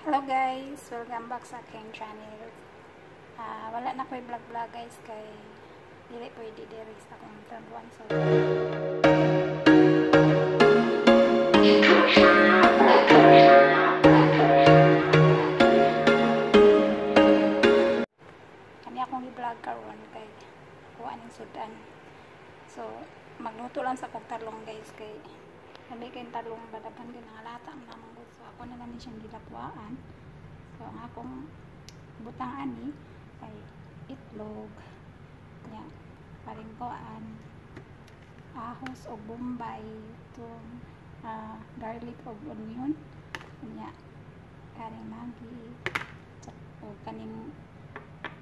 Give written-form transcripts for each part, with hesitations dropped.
Hello guys, welcome back sa aking channel. Wala na ko'y vlog guys kay dili pwede diri sa akong trabuhan. So kani akong i-vlog karon kay kuha ning sudan. So magluto lang sa kog talong guys kay sabi kayong talong badaghan din ang lata naman ko. So ako na namin siyang gilapwaan. So ang akong butang ani ay itlog nya paringkoan ahos o bombay itong garlic o onion nya karing magi o kaning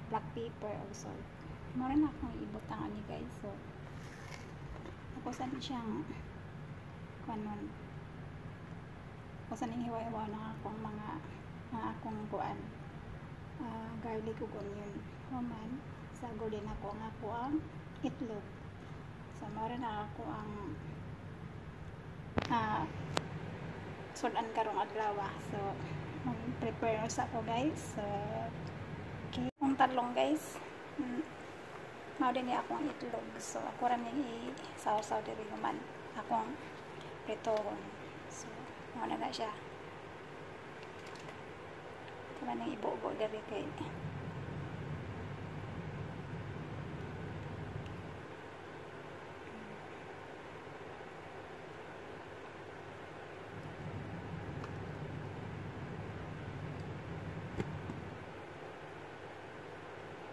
black pepper o salt. Mura na akong ibutang ani guys. So ako saan siyang kanon kasi ning hiwa-hiwa na akong mga akong kuan garlic ug onion human sago din ako ang itlog. So mara na ako ang sudan karong adlaw. So mag-prepare sa ako guys. So okay, ang talong guys mao din akong itlog. So ako ra ning i-saw-saw diri human akong pretoron. So, muna na siya. Ito na nang ibo-bo dari kay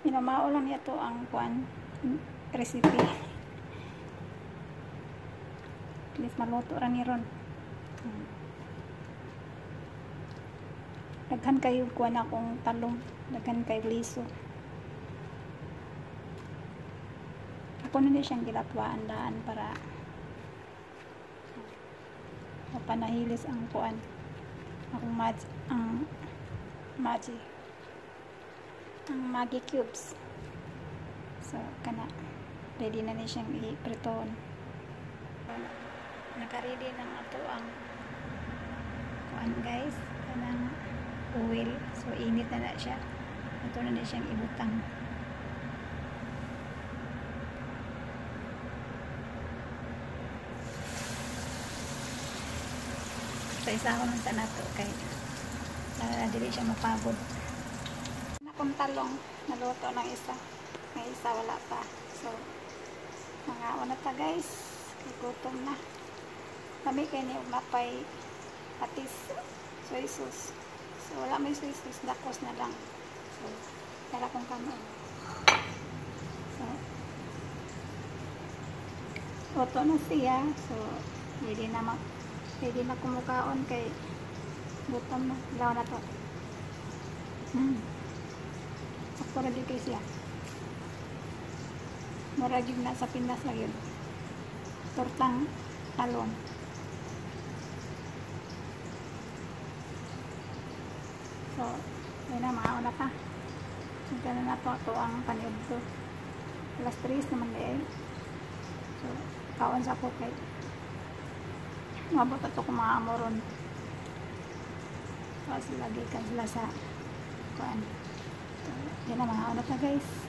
minamao lang niya to ang kuan recipe. Please maluto ra ni ron. Daghan kayo kuan akong talong, daghan kayo liso. Ako na siyang gilapwaan daan para mapanahilis ang kuan akong magi cubes. So kana ready na ni siyang i-pritoon. Naka-ready ng ato ang kuan guys kanang oil. So init na siya. Ito na siyang ibutang. So isa ko ng tanato kay dili siya mapagod. Akong talong naluto ng isa, may isa wala pa. So mga una ta guys, gutom na kami kay ni umapay patis soy sauce. So wala may soy sauce, dakos na lang. So kaya kong kanon. So oto na siya. So pwede na kumukaon kay gutom na. Ilaw na to. Ako na din kay siya. Maragig na sa Pinas na yun. Tortang talong. So, yun na, mga una pa. Ito na ito ang paniod ko. Alas 3 naman din. So, kaon sa kukay. Mabot ito kung mga amoron. So, lagi ka sila sa kuan. So, yun na, mga una pa guys.